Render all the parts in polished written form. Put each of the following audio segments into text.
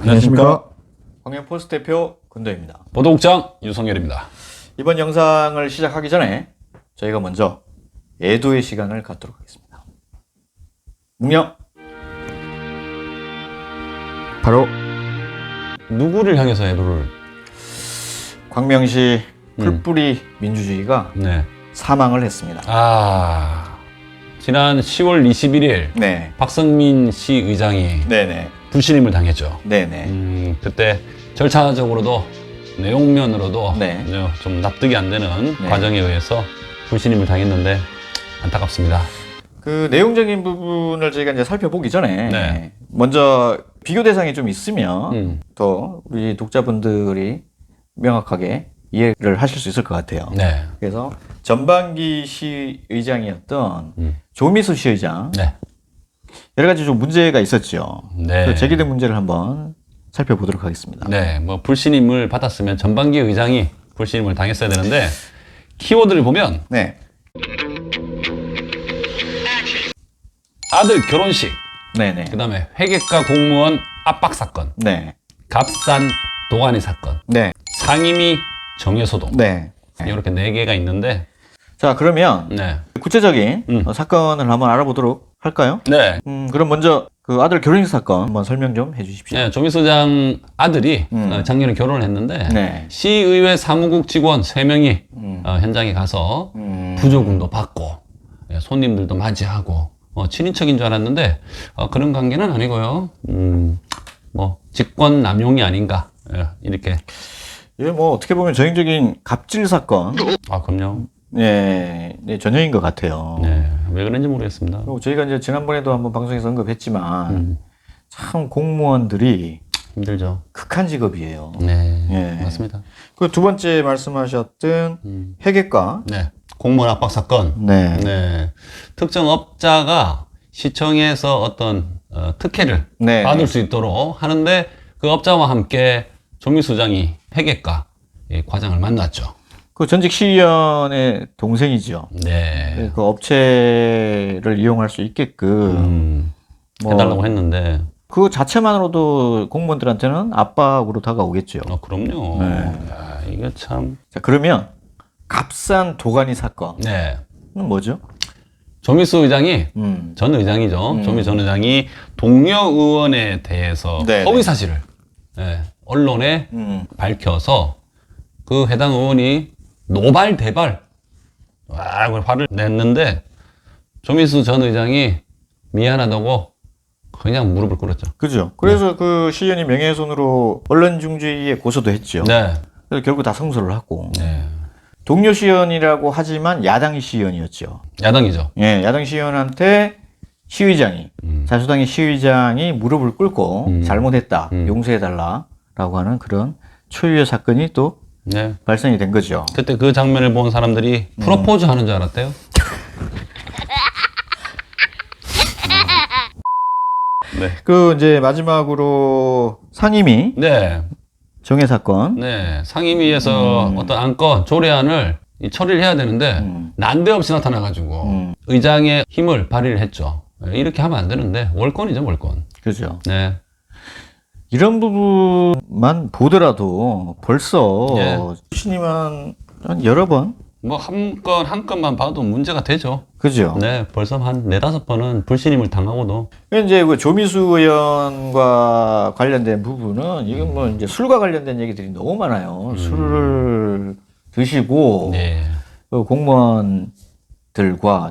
안녕하십니까. 광명포스트 대표 권도입니다. 보도국장 유성열입니다. 이번 영상을 시작하기 전에 저희가 먼저 애도의 시간을 갖도록 하겠습니다. 묵념. 바로 누구를 향해서 애도를? 광명시 풀뿌리 민주주의가 네. 사망을 했습니다. 지난 10월 21일 네. 박성민 시 의장이 네네. 불신임을 당했죠. 네네. 그때 절차적으로도 내용면으로도 네. 좀 납득이 안 되는 네. 과정에 의해서 불신임을 당했는데 안타깝습니다. 그 내용적인 부분을 저희가 이제 살펴보기 전에 네. 먼저 비교 대상이 좀 있으면 음. 더 우리 독자분들이 명확하게 이해를 하실 수 있을 것 같아요. 네. 그래서 전반기 시의장이었던 조미수 시의장 네. 여러 가지 좀 문제가 있었죠. 네. 그 제기된 문제를 한번 살펴보도록 하겠습니다. 네, 뭐 불신임을 받았으면 전반기 의장이 불신임을 당했어야 되는데 키워드를 보면 네. 아들 결혼식, 네네. 그다음에 회계과 공무원 압박 사건, 네. 값싼 도가니 사건, 네. 상임위 정예소동, 네. 이렇게 4개가 있는데, 자, 그러면 네, 구체적인 사건을 한번 알아보도록 할까요? 네, 그럼 먼저 그 아들 결혼식 사건 한번 설명 좀 해주십시오. 네, 조미수장 아들이 작년에 결혼을 했는데 네. 시의회 사무국 직원 3명이 현장에 가서 부조금도 받고 손님들도 맞이하고 친인척인 줄 알았는데 그런 관계는 아니고요. 뭐 직권 남용이 아닌가 이렇게. 이게 뭐 어떻게 보면 전형적인 갑질 사건, 그럼요. 네, 전형인 것 같아요. 네, 왜 그런지 모르겠습니다. 그리고 저희가 이제 지난번에도 한번 방송에서 언급했지만 참 공무원들이 힘들죠. 극한 직업이에요. 네, 예. 맞습니다. 그 두 번째 말씀하셨던 회계과. 네, 공무원 압박 사건. 네. 네, 특정 업자가 시청에서 어떤 특혜를 네. 받을 수 있도록 하는데 그 업자와 함께 조미수장이 회계과 과장을 만났죠. 그 전직 시의원의 동생이죠. 네, 그 업체를 이용할 수 있게끔 뭐 해달라고 했는데. 그 자체만으로도 공무원들한테는 압박으로 다가오겠죠. 그럼요. 네. 야, 이게 참. 자, 그러면 값싼 도가니 사건은 네. 뭐죠? 조미수 의장이 음. 전 의장이죠. 조미수 전 의장이 동료 의원에 대해서 네네. 허위 사실을 언론에 밝혀서 그 해당 의원이 노발대발 화를 냈는데 조미수 전 의장이 미안하다고 그냥 무릎을 꿇었죠. 그죠. 그래서 그 시의원이 명예훼손으로 언론중재위에 고소도 했죠. 네. 그래서 결국 다 승소를 하고. 네. 동료 시의원이라고 하지만 야당 시의원이었죠. 야당이죠. 예, 야당 시의원한테 시의장이, 자수당의 시의장이 무릎을 꿇고 잘못했다, 용서해달라라고 하는 그런 초유의 사건이 또 네. 발생이 된 거죠. 그때 그 장면을 본 사람들이 프로포즈 하는 줄 알았대요. 네. 그 이제 마지막으로 상임위 네. 정해 사건. 네. 상임위에서 어떤 안건, 조례안을 처리를 해야 되는데 난데없이 나타나가지고 의장의 힘을 발휘를 했죠. 이렇게 하면 안 되는데 월권이죠, 월권. 그죠. 네. 이런 부분만 보더라도 벌써 예. 신임한 한 여러 번. 뭐 한 건만 봐도 문제가 되죠. 그죠. 네. 벌써 한 4-5번은 불신임을 당하고도. 이제 그 조미수 의원과 관련된 부분은 이건 뭐 이제 술과 관련된 얘기들이 너무 많아요. 술을 드시고 네. 그 공무원들과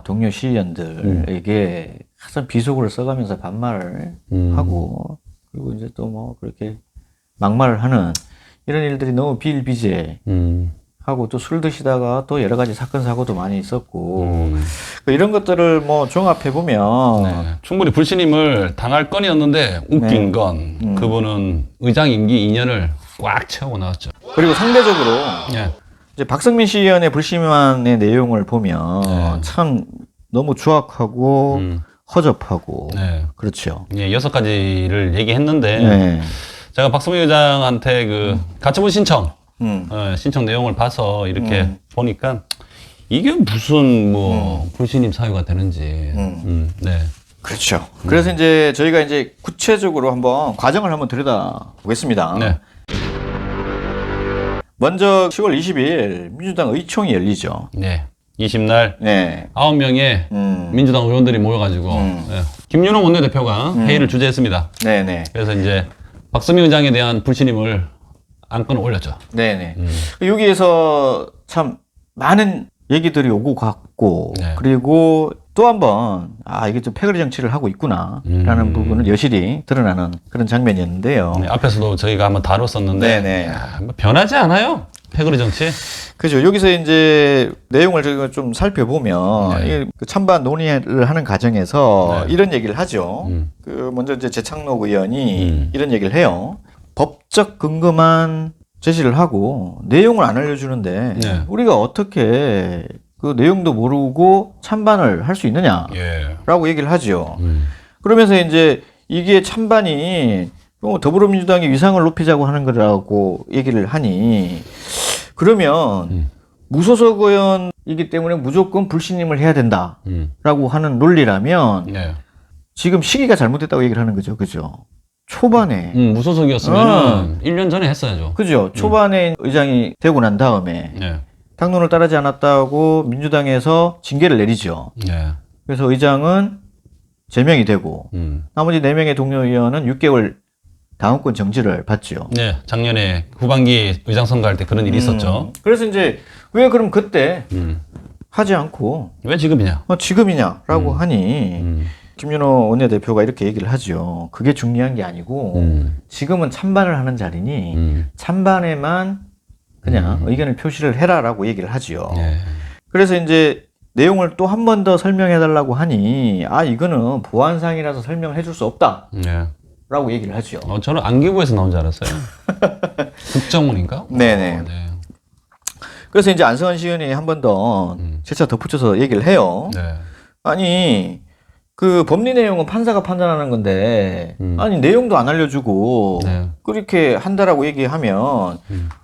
동료 시의원들에게 항상 비속어를 써가면서 반말을 하고 그리고 이제 또 뭐 그렇게 막말을 하는 이런 일들이 너무 비일비재. 하고 또 술 드시다가 또 여러 가지 사건 사고도 많이 있었고 이런 것들을 뭐 종합해 보면 네. 충분히 불신임을 당할 건이었는데 웃긴 건 그분은 의장 임기 2년을 꽉 채우고 나왔죠. 그리고 상대적으로 네. 이제 박성민 시의원의 불신임안의 내용을 보면 참 너무 추악하고 허접하고 네. 그렇죠. 예, 6가지를 얘기했는데 네. 제가 박성민 의장한테 그 가처분 신청 신청 내용을 봐서 이렇게 보니까 이게 무슨 뭐 불신임 사유가 되는지. 네. 그렇죠. 그래서 이제 저희가 이제 구체적으로 한번 과정을 한번 들여다보겠습니다. 네. 먼저 10월 20일 민주당 의총이 열리죠. 네. 20날 네. 9명의 민주당 의원들이 모여가지고 네. 김윤호 원내대표가 회의를 주재했습니다. 네네. 그래서 이제 박수미 의장에 대한 불신임을 안건을 올렸죠. 네네. 여기에서 참 많은 얘기들이 오고 갔고, 네. 그리고 또 한 번, 이게 좀 패거리 정치를 하고 있구나, 라는 부분을 여실히 드러나는 그런 장면이었는데요. 네, 앞에서도 저희가 한번 다뤘었는데 네네. 뭐 변하지 않아요. 패거리 정치. 그죠. 여기서 이제 내용을 저희가 좀 살펴보면, 네. 이게 그 찬반 논의를 하는 과정에서 네. 이런 얘기를 하죠. 그 먼저 이제 재창록 의원이 이런 얘기를 해요. 법적 근거만 제시를 하고 내용을 안 알려주는데 네. 우리가 어떻게 그 내용도 모르고 찬반을 할 수 있느냐라고 예. 얘기를 하죠. 그러면서 이제 이게 찬반이 더불어민주당의 위상을 높이자고 하는 거라고 얘기를 하니 그러면 무소속 의원이기 때문에 무조건 불신임을 해야 된다라고 하는 논리라면 네. 지금 시기가 잘못됐다고 얘기를 하는 거죠. 그죠? 초반에 무소속이었으면 1년 전에 했어야죠. 그죠. 초반에 의장이 되고 난 다음에 네. 당론을 따르지 않았다고 민주당에서 징계를 내리죠. 네. 그래서 의장은 제명이 되고 나머지 4명의 동료 의원은 6개월 당원권 정지를 받죠. 네. 작년에 후반기 의장 선거할 때 그런 일이 있었죠. 그래서 이제 왜 그럼 그때 하지 않고 왜 지금이냐? 지금이냐라고 하니 김윤호 원내대표가 이렇게 얘기를 하죠. 그게 중요한 게 아니고 지금은 찬반을 하는 자리니 찬반에만 그냥 의견을 표시를 해라라고 얘기를 하죠. 네. 그래서 이제 내용을 또 한 번 더 설명해 달라고 하니 이거는 보안상이라서 설명을 해줄 수 없다라고 네. 얘기를 하죠. 저는 안기부에서 나온 줄 알았어요. 국정원인가? 네네. 네. 그래서 이제 안성환 시의원이 한 번 더 재차 덧붙여서 얘기를 해요. 네. 아니 그 법리 내용은 판사가 판단하는 건데 아니 내용도 안 알려주고 네. 그렇게 한다라고 얘기하면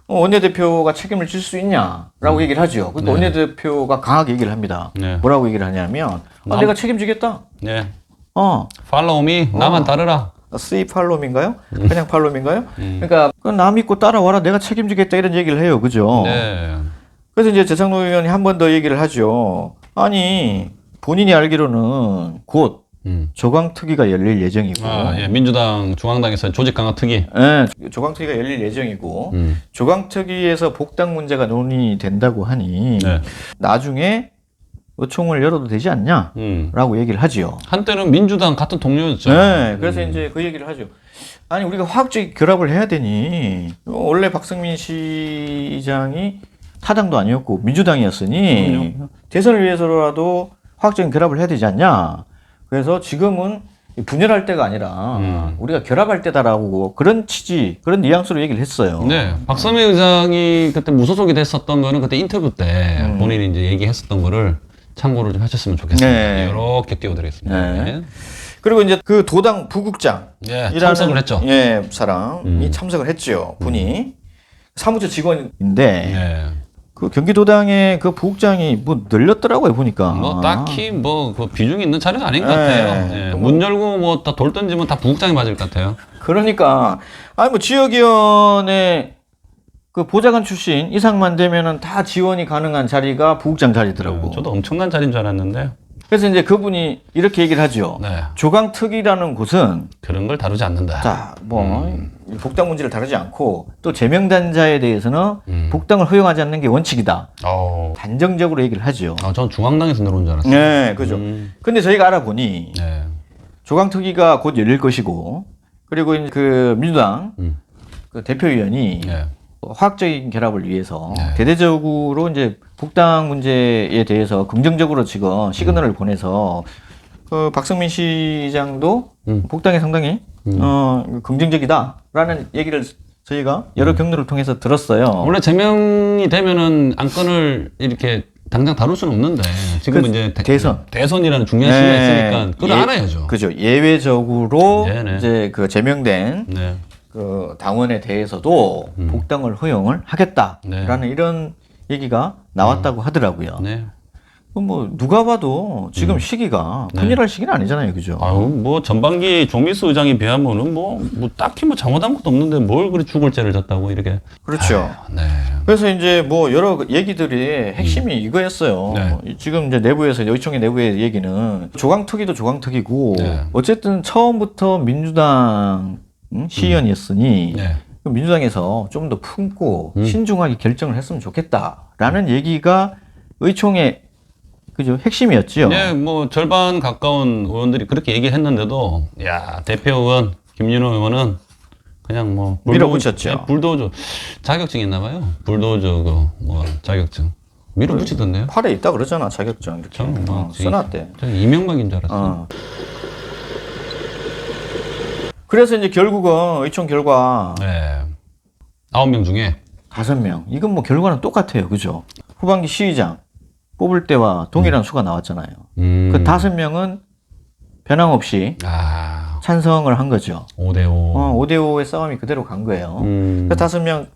원내대표가 책임을 질 수 있냐라고 얘기를 하죠. 그러니까 원내대표가 강하게 얘기를 합니다. 네. 뭐라고 얘기를 하냐면 내가 책임지겠다. 네. 어, 팔로우 미 나만 따르라. C 팔롬인가요? 그냥 팔롬인가요? 그러니까 남 믿고 따라와라. 내가 책임지겠다 이런 얘기를 해요. 그죠? 네. 그래서 이제 재창록 의원이 한 번 더 얘기를 하죠. 아니 본인이 알기로는 곧 조강특위가 열릴 예정이고, 예. 민주당 중앙당에서 조직 강화 특위. 예, 조강특위가 열릴 예정이고, 조강특위에서 복당 문제가 논의된다고 하니 네. 나중에 의총을 열어도 되지 않냐라고 얘기를 하지요. 한때는 민주당 같은 동료였죠. 네, 그래서 이제 그 얘기를 하죠. 아니 우리가 화학적 결합을 해야 되니 원래 박성민 시장이 타당도 아니었고 민주당이었으니 대선을 위해서라도 화학적인 결합을 해야 되지 않냐. 그래서 지금은 분열할 때가 아니라 우리가 결합할 때다라고 그런 취지, 그런 뉘앙스로 얘기를 했어요. 네. 박선미 의장이 그때 무소속이 됐었던 거는 그때 인터뷰 때 본인이 이제 얘기했었던 거를 참고를 좀 하셨으면 좋겠습니다. 네. 이렇게 띄워드리겠습니다. 네. 네. 그리고 이제 그 도당 부국장. 예, 참석을 했죠. 예, 사람이 참석을 했죠. 분이. 사무처 직원인데, 네. 그 경기도당의 그 부국장이 뭐 늘렸더라고요, 보니까. 뭐 딱히 뭐 그 비중이 있는 자리는 아닌 것 네. 같아요. 예. 문 열고 뭐 다 돌 던지면 다 부국장이 맞을 것 같아요. 그러니까, 뭐 지역위원회 그 보좌관 출신 이상만 되면은 다 지원이 가능한 자리가 부국장 자리더라고. 저도 엄청난 자리인 줄 알았는데. 그래서 이제 그분이 이렇게 얘기를 하죠. 네. 조강특위라는 곳은 그런 걸 다루지 않는다. 자, 복당 문제를 다루지 않고 또 제명단자에 대해서는 복당을 허용하지 않는 게 원칙이다. 단정적으로 얘기를 하죠. 전 중앙당에서 들어온 줄 알았어요. 네, 그죠. 근데 저희가 알아보니 네. 조강특위가 곧 열릴 것이고 그리고 이제 그 민주당 그 대표위원이 네. 화학적인 결합을 위해서 네. 대대적으로 이제 복당 문제에 대해서 긍정적으로 지금 시그널을 보내서 그 박성민 시장도 복당에 상당히 긍정적이다라는 얘기를 저희가 여러 경로를 통해서 들었어요. 원래 제명이 되면은 안건을 이렇게 당장 다룰 수는 없는데 지금은 이제 대선이라는 중요한 시기가 있으니까 그걸 알아야죠. 그죠. 예외적으로 네네. 이제 그 제명된 네. 그 당원에 대해서도 복당을 허용을 하겠다라는 네. 이런 얘기가 나왔다고 하더라고요. 네. 뭐 누가 봐도 지금 시기가 큰일할 시기는 아니잖아요, 그죠? 아유, 뭐 전반기 정미수 의장에 비하면은 뭐 딱히 뭐 잘못한 것도 없는데 뭘 그리 죽을 죄를 졌다고 이렇게. 그렇죠. 아유, 네. 그래서 이제 뭐 여러 얘기들이 핵심이 이거였어요. 네. 지금 이제 내부에서 의총의 내부의 얘기는 조강특위도 조강특위고 네. 어쨌든 처음부터 민주당 시의원이었으니 네. 민주당에서 좀 더 품고 신중하게 결정을 했으면 좋겠다라는 얘기가 의총의 그죠 핵심이었죠. 네, 뭐 절반 가까운 의원들이 그렇게 얘기했는데도 야 대표 의원 김윤호 의원은 그냥 뭐 밀어붙였죠. 네, 불도저 자격증 있나 봐요. 불도저 그뭐 자격증 밀어붙이던데요. 팔에 있다 그러잖아 자격증 이렇게 저는 뭐 써놨대. 저는 이명박인 줄 알았어요. 그래서 이제 결국은 의총 결과 네. 9명 중에 5명. 이건 뭐 결과는 똑같아요, 그죠? 후반기 시의장 뽑을 때와 동일한 수가 나왔잖아요. 그 5명은 변함없이 아 찬성을 한 거죠. 5대5. 5대5의 싸움이 그대로 간 거예요. 그 5명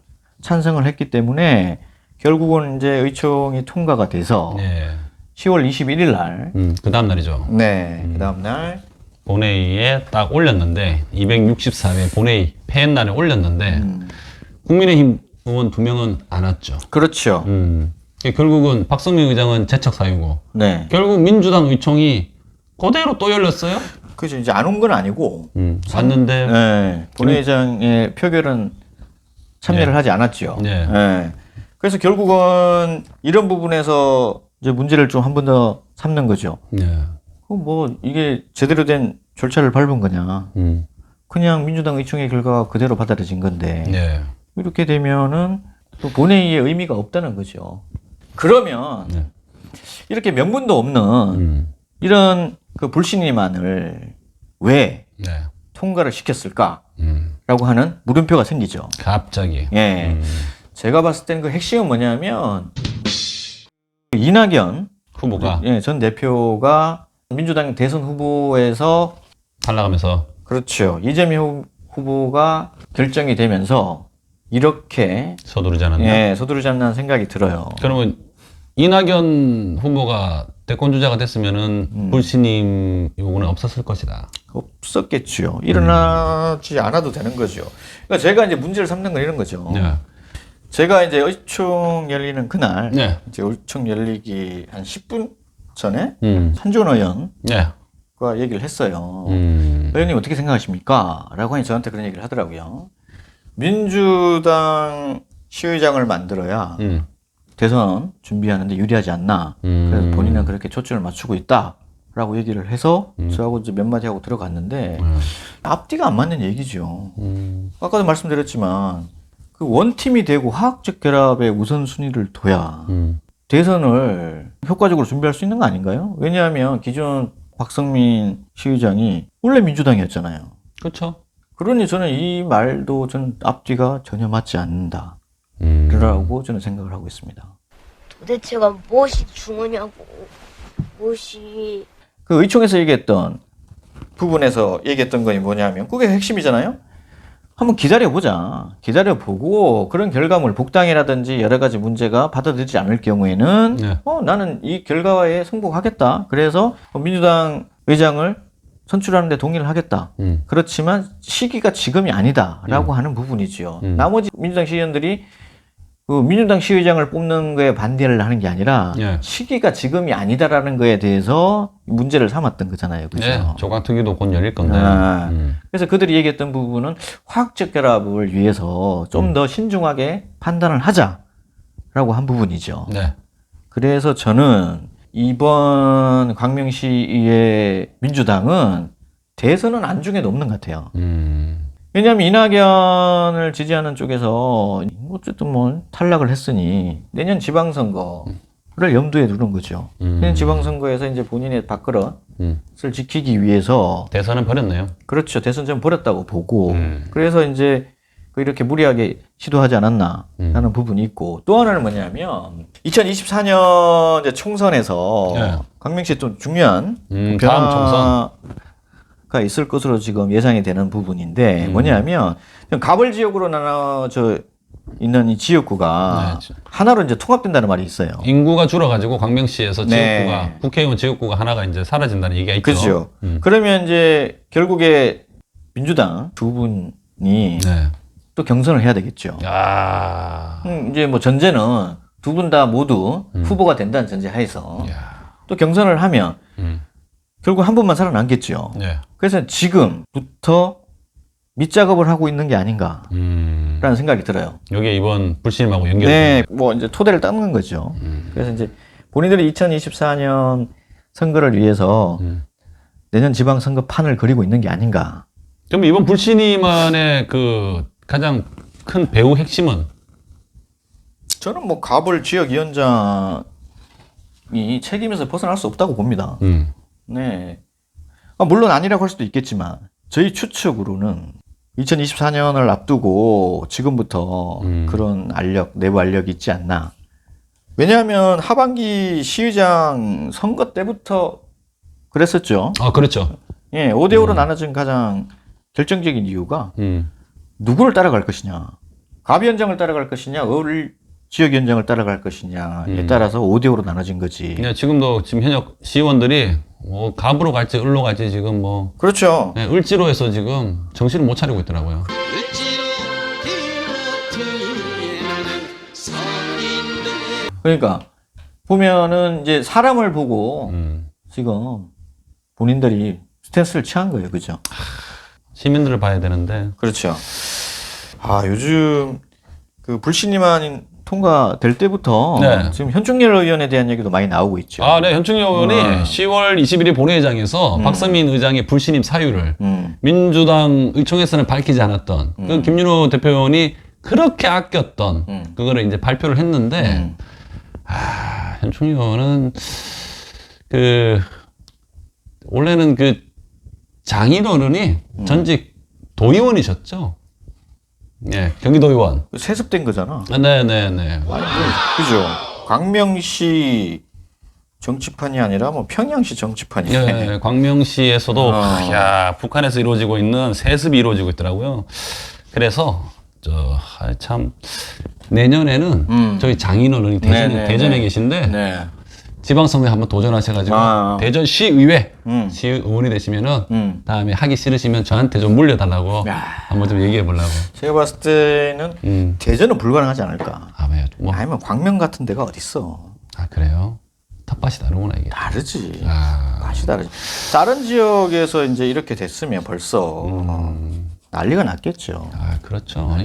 찬성을 했기 때문에 결국은 이제 의총이 통과가 돼서 네. 10월 21일 날, 그 다음 날이죠. 네, 그 다음 날 본회의에 딱 올렸는데 264회 본회의 폐연 날에 올렸는데 국민의힘 의원 2명은 안 왔죠. 그렇죠. 결국은 박성민 의장은 재척 사유고 네, 결국 민주당 의총이 그대로 또 열렸어요. 그죠. 이제 안 온 건 아니고 왔는데 네, 본회의장의 표결은 참여를 하지 않았죠. 네. 네. 그래서 결국은 이런 부분에서 이제 문제를 좀 한 번 더 삼는 거죠. 네. 뭐 이게 제대로 된 절차를 밟은 거냐? 그냥 민주당 의총의 결과가 그대로 받아들여진 건데 네. 이렇게 되면은 또 본회의에 의미가 없다는 거죠. 그러면 네. 이렇게 명분도 없는 이런 그 불신임안을 왜 네. 통과를 시켰을까라고 하는 물음표가 생기죠. 갑자기. 예. 제가 봤을 때는 그 핵심은 뭐냐면 이낙연 후보가 전 대표가 민주당 대선 후보에서 탈락하면서 그렇죠. 이재명 후보가 결정이 되면서 이렇게 서두르지 않았나? 서두르지 않는 생각이 들어요. 그러면 이낙연 후보가 대권 주자가 됐으면은 불신임 요구는 없었을 것이다. 없었겠죠. 일어나지 않아도 되는 거죠. 그러니까 제가 이제 문제를 삼는 건 이런 거죠. 네. 제가 이제 의총 열리는 그날, 네. 이제 의총 열리기 한 10분 전에 한준 의원과 네. 얘기를 했어요. 의원님 어떻게 생각하십니까? 라고 하니 저한테 그런 얘기를 하더라고요. 민주당 시의장을 만들어야 대선 준비하는데 유리하지 않나. 그래서 본인은 그렇게 초점을 맞추고 있다. 라고 얘기를 해서 저하고 이제 몇 마디 하고 들어갔는데 앞뒤가 안 맞는 얘기죠. 아까도 말씀드렸지만 그 원팀이 되고 화학적 결합의 우선순위를 둬야 대선을 효과적으로 준비할 수 있는 거 아닌가요? 왜냐하면 기존 박성민 시의장이 원래 민주당이었잖아요. 그렇죠. 그러니 저는 이 말도 저는 앞뒤가 전혀 맞지 않는다. 라고 저는 생각을 하고 있습니다. 도대체가 무엇이 중요냐고, 무엇이... 그 의총에서 얘기했던 부분에서 얘기했던 거니 뭐냐면 그게 핵심이잖아요. 한번 기다려보자. 기다려보고 그런 결과물 복당이라든지 여러 가지 문제가 받아들이지 않을 경우에는 네. 나는 이 결과에 승복하겠다. 그래서 민주당 의장을 선출하는 데 동의를 하겠다. 그렇지만 시기가 지금이 아니다라고 하는 부분이지요. 나머지 민주당 시의원들이 그 민주당 시의장을 뽑는 거에 반대를 하는 게 아니라 네. 시기가 지금이 아니다라는 거에 대해서 문제를 삼았던 거잖아요. 그죠? 네. 조각특위도 곧 열릴 건데. 그래서 그들이 얘기했던 부분은 화학적 결합을 위해서 좀 더 신중하게 판단을 하자라고 한 부분이죠. 네. 그래서 저는 이번 광명시의 민주당은 대선은 안중에도 없는 것 같아요. 왜냐하면 이낙연을 지지하는 쪽에서 어쨌든 뭐 탈락을 했으니 내년 지방선거를 염두에 두는 거죠. 내년 지방선거에서 이제 본인의 밥그릇을 지키기 위해서 대선은 버렸네요. 그렇죠. 대선 좀 버렸다고 보고 그래서 이제 이렇게 무리하게 시도하지 않았나 하는 부분이 있고 또 하나는 뭐냐면 2024년 이제 총선에서 네. 광명시에 좀 중요한 다음 총선 가 있을 것으로 지금 예상이 되는 부분인데 뭐냐면 가벌 지역으로 나눠져 있는 이 지역구가 하나로 이제 통합된다는 말이 있어요. 인구가 줄어가지고 광명시에서 네. 지역구가 국회의원 지역구가 하나가 이제 사라진다는 얘기가 있죠. 그렇죠. 그러면 이제 결국에 민주당 두 분이 네. 또 경선을 해야 되겠죠. 아, 이제 뭐 전제는 두 분 다 모두 후보가 된다는 전제 하에서 야. 또 경선을 하면 결국 한 분만 살아남겠죠. 네. 그래서 지금부터 밑작업을 하고 있는 게 아닌가라는 생각이 들어요. 여기에 이번 불신임하고 연결. 네, 뭐 이제 토대를 닦는 거죠. 그래서 이제 본인들이 2024년 선거를 위해서 내년 지방선거 판을 그리고 있는 게 아닌가. 그럼 이번 불신임안의 그 가장 큰 배후 핵심은? 저는 뭐 가불 지역위원장이 책임에서 벗어날 수 없다고 봅니다. 네. 물론 아니라고 할 수도 있겠지만 저희 추측으로는 2024년을 앞두고 지금부터 그런 알력, 내부 알력이 있지 않나. 왜냐하면 하반기 시의장 선거 때부터 그랬었죠. 아, 그렇죠. 예, 5대5로 나눠진 가장 결정적인 이유가 누구를 따라갈 것이냐. 가비원장을 따라갈 것이냐, 지역위원장을 따라갈 것이냐에 따라서 5대5로 나눠진 거지. 네, 지금도 지금 현역 시의원들이 뭐 갑으로 갈지 을로 갈지 지금 뭐 그렇죠. 네, 을지로 해서 지금 정신을 못 차리고 있더라고요. 그러니까 보면은 이제 사람을 보고 지금 본인들이 스탠스를 취한 거예요. 그죠? 시민들을 봐야 되는데. 그렇죠. 아, 요즘 그 불신임안 통과될 때부터 네. 지금 현충일 의원에 대한 얘기도 많이 나오고 있죠. 아, 네. 현충일 의원이 10월 20일 본회의장에서 박성민 의장의 불신임 사유를 민주당 의총에서는 밝히지 않았던 그 김윤호 대표의원이 그렇게 아꼈던 그거를 이제 발표를 했는데 아, 현충일 의원은 그 원래는 그 장인어른이 전직 도의원이셨죠. 네, 경기도의원. 세습된 거잖아. 네네네. 그죠? 광명시 정치판이 아니라 뭐 평양시 정치판이네. 네, 광명시에서도 야, 북한에서 이루어지고 있는 세습이 이루어지고 있더라고요. 그래서 참 내년에는 저희 장인어른이 대전에 계신데 네. 지방선거에 한번 도전하셔가지고 대전시의회 시의원이 되시면은 다음에 하기 싫으시면 저한테 좀 물려달라고 한번 좀 얘기해 보려고. 제가 봤을 때는 대전은 불가능하지 않을까. 아, 왜? 뭐. 아니면 광명 같은 데가 어딨어. 아, 그래요? 텃밭이 다르구나 이게. 다르지. 맛이 다르지. 다른 지역에서 이제 이렇게 됐으면 벌써 난리가 났겠죠. 아, 그렇죠.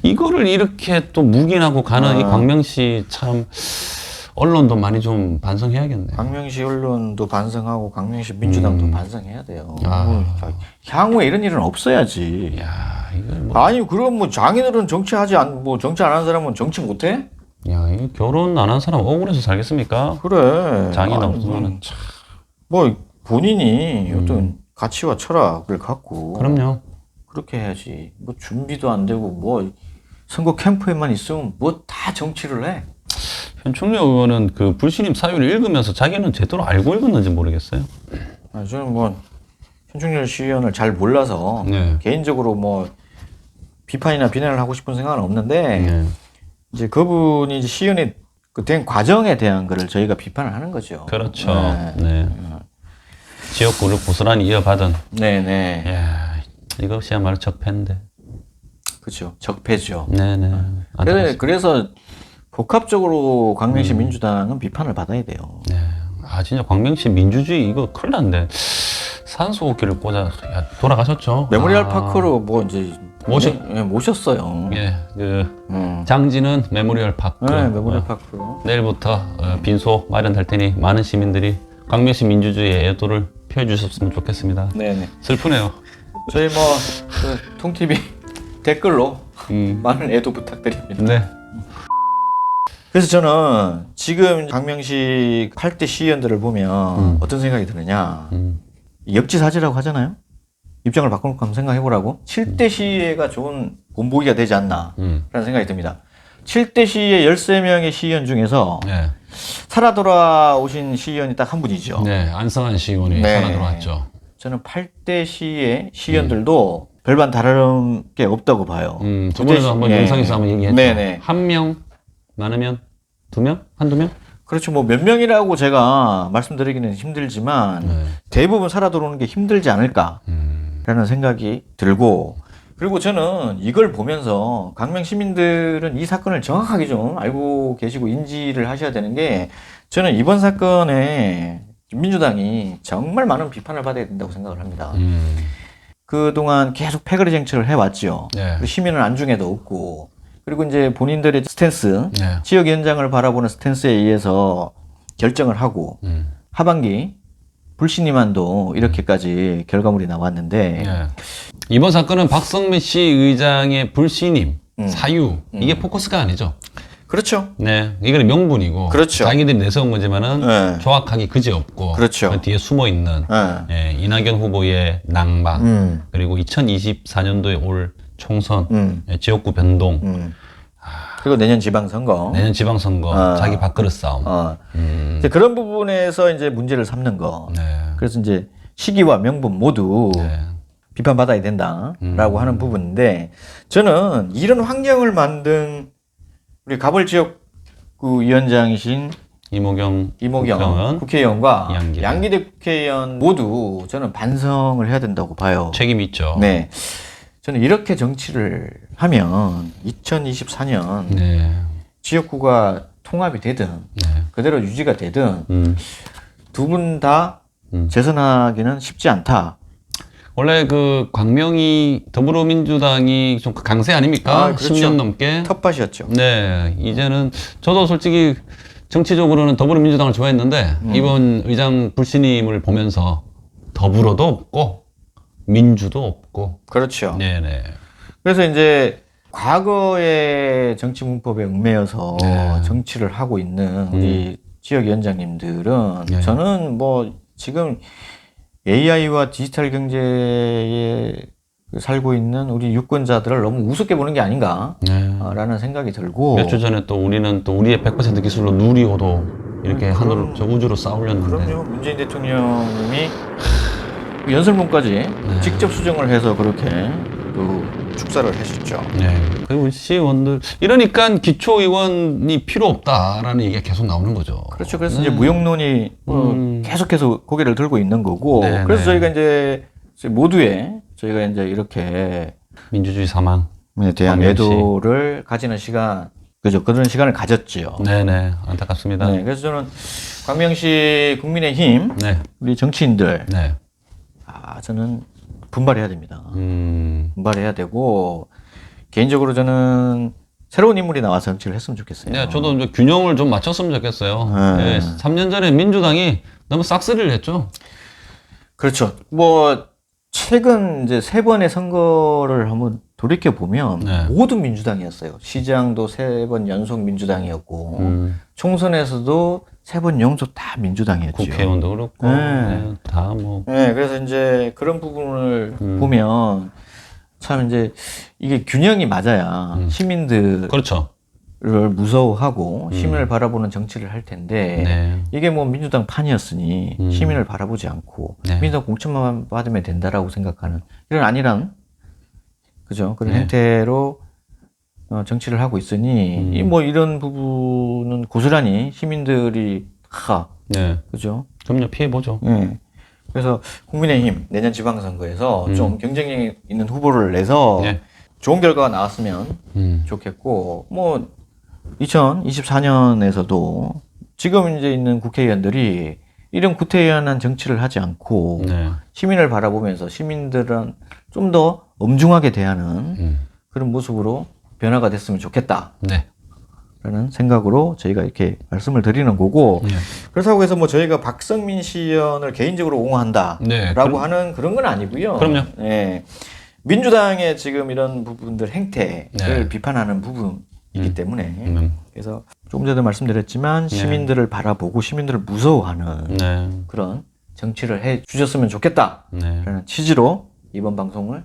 이거를 이렇게 또 묵인하고 가는 이 광명시 참 언론도 많이 좀 반성해야겠네요. 광명시 언론도 반성하고 광명시 민주당도 반성해야 돼요. 향후에 이런 일은 없어야지. 야, 이걸 뭐. 아니 그럼 뭐 장인어른 정치 안 하는 사람은 정치 못해? 야, 이거 결혼 안 한 사람 억울해서 살겠습니까? 그래. 장인 없으면은 참. 뭐 본인이 어떤 가치와 철학을 갖고 그럼요. 그렇게 해야지. 뭐 준비도 안 되고 뭐 선거 캠프에만 있으면 뭐 다 정치를 해. 현충일 의원은 그 불신임 사유를 읽으면서 자기는 제대로 알고 읽었는지 모르겠어요. 저는 뭐 현충일 시의원을 잘 몰라서 개인적으로 뭐 비판이나 비난을 하고 싶은 생각은 없는데 이제 그분이 이제 시의원이 된 과정에 대한 거를 저희가 비판을 하는 거죠. 그렇죠. 네. 지역구를 고스란히 이어받은. 네네. 야, 이것이야말로 적폐인데. 그렇죠. 적폐죠. 네네. 그래서 복합적으로 광명시 민주당은 비판을 받아야 돼요. 네. 아, 진짜 광명시 민주주의 이거 큰일 났는데. 산소호흡기를 꽂아, 야, 돌아가셨죠? 메모리얼 파크로 뭐 이제 모셨어요. 예, 장지는 메모리얼 파크. 네, 메모리얼 파크로. 내일부터 빈소 마련될 테니 많은 시민들이 광명시 민주주의의 애도를 표해주셨으면 좋겠습니다. 네네. 슬프네요. 저희 뭐 통TV 댓글로 많은 애도 부탁드립니다. 네. 그래서 저는 지금 광명시 8대 시의원들을 보면 어떤 생각이 드느냐. 역지사지라고 하잖아요. 입장을 바꿔놓고 한번 생각해보라고. 7대 시의회가 좋은 본보기가 되지 않나 라는 생각이 듭니다. 7대 시의회 13명의 시의원 중에서 살아 돌아오신 시의원이 딱 한 분이죠. 네, 안성환 시의원이 살아 돌아왔죠. 저는 8대 시의회 시의원들도 별반 다른 게 없다고 봐요. 저번에도 한번 예. 영상에서 한번 얘기했죠. 네네. 한 명, 많으면 두 명? 한두 명? 그렇죠. 뭐 몇 명이라고 제가 말씀드리기는 힘들지만 대부분 살아 들어오는 게 힘들지 않을까라는 생각이 들고, 그리고 저는 이걸 보면서 강명 시민들은 이 사건을 정확하게 좀 알고 계시고 인지를 하셔야 되는 게, 저는 이번 사건에 민주당이 정말 많은 비판을 받아야 된다고 생각을 합니다. 그동안 계속 패거리 정치를 해왔죠. 네. 시민을 안중에도 없고, 그리고 이제 본인들의 스탠스, 네. 지역위원장을 바라보는 스탠스에 의해서 결정을 하고, 하반기 불신임안도 이렇게까지 결과물이 나왔는데, 네. 이번 사건은 박성민 씨 의장의 불신임, 사유, 이게 포커스가 아니죠. 그렇죠. 네, 이거는 명분이고, 그렇죠. 자기들이 내세운 문제만은 네. 정확하게 그지없고, 그렇죠. 그 뒤에 숨어 있는 네. 이낙연 후보의 낭방, 그리고 2024년도에 올 총선, 지역구 변동, 그리고 내년 지방선거. 내년 지방선거, 자기 밥그릇 싸움. 이제 그런 부분에서 이제 문제를 삼는 거. 네. 그래서 이제 시기와 명분 모두 네. 비판받아야 된다라고 하는 부분인데, 저는 이런 환경을 만든 우리 가벌 지역구 위원장이신 이모경 국회의원과 양기대 국회의원 모두 저는 반성을 해야 된다고 봐요. 책임이 있죠. 네. 저는 이렇게 정치를 하면 2024년 네. 지역구가 통합이 되든 그대로 유지가 되든 두 분 다 재선하기는 쉽지 않다. 원래 그 광명이 더불어민주당이 좀 강세 아닙니까? 그렇죠. 10년 넘게. 텃밭이었죠. 네, 이제는 저도 솔직히 정치적으로는 더불어민주당을 좋아했는데 이번 의장 불신임을 보면서 더불어도 없고 민주도 없고. 그렇죠. 네네. 그래서 이제 과거의 정치 문법에 얽매여서 네. 정치를 하고 있는 우리 지역위원장님들은 네. 저는 뭐 지금 AI와 디지털 경제에 살고 있는 우리 유권자들을 너무 우습게 보는 게 아닌가라는 생각이 들고, 몇 주 전에 또 우리는 또 우리의 100% 기술로 누리호도 이렇게 하늘로 저 우주로 쏴올렸는데. 그럼요. 문재인 대통령이 연설문까지 직접 수정을 해서 그렇게 또 축사를 하셨죠. 네. 그리고 시의원들 이러니까 기초의원이 필요 없다라는 얘기가 계속 나오는 거죠. 그렇죠. 그래서 이제 무용론이 계속해서 고개를 들고 있는 거고, 네, 그래서 네. 저희가 이제 모두에 저희가 이제 이렇게 민주주의 사망. 대한 광명시. 애도를 가지는 시간, 그죠? 그런 시간을 가졌지요. 네네. 안타깝습니다. 네, 그래서 저는 광명시 국민의힘 네. 우리 정치인들 네. 저는 분발해야 됩니다. 음. 분발해야 되고, 개인적으로 저는 새로운 인물이 나와서 정치를 했으면 좋겠어요. 네, 저도 이제 균형을 좀 맞췄으면 좋겠어요. 네. 네. 3년 전에 민주당이 너무 싹쓸이를 했죠. 그렇죠. 뭐 최근 이제 3번의 선거를 한번 돌이켜 보면 네. 모두 민주당이었어요. 시장도 3번 연속 민주당이었고, 총선에서도 3번 연속 다 민주당이었죠. 국회의원도 그렇고, 네. 다 뭐. 네, 그래서 이제 그런 부분을 보면 참 이제 이게 균형이 맞아야 시민들을 그렇죠. 무서워하고 시민을 바라보는 정치를 할 텐데, 네. 이게 뭐 민주당 판이었으니 시민을 바라보지 않고 네. 민주당 공천만 받으면 된다라고 생각하는 이런 아니란, 그죠? 그런 네. 행태로 정치를 하고 있으니 뭐 이런 부분은 고스란히 시민들이 네. 그죠? 그럼요. 피해보죠. 예. 그래서 국민의힘 내년 지방선거에서 좀 경쟁력 있는 후보를 내서 네. 좋은 결과가 나왔으면 좋겠고, 뭐 2024년에서도 지금 이제 있는 국회의원들이 이런 구태의연한 정치를 하지 않고 네. 시민을 바라보면서 시민들은 좀 더 엄중하게 대하는 그런 모습으로 변화가 됐으면 좋겠다. 네. 라는 생각으로 저희가 이렇게 말씀을 드리는 거고, 네. 그렇다고 해서 뭐 저희가 박성민 시의원을 개인적으로 옹호한다라고 네, 하는 그런 건 아니고요. 그럼요. 예. 민주당의 지금 이런 부분들 행태를 네. 비판하는 부분이기 때문에, 그래서 조금 전에 말씀드렸지만 시민들을 바라보고 시민들을 무서워하는 네. 그런 정치를 해 주셨으면 좋겠다라는 네. 취지로 이번 방송을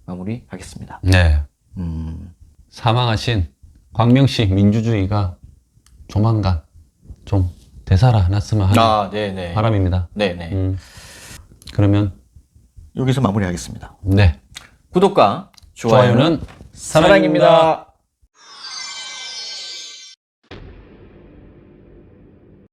마무리하겠습니다. 네. 사망하신 광명시 민주주의가 조만간 좀 되살아났으면 하는 네네. 바람입니다. 네네. 그러면 여기서 마무리하겠습니다. 네. 구독과 좋아요는 사랑입니다. 사랑입니다.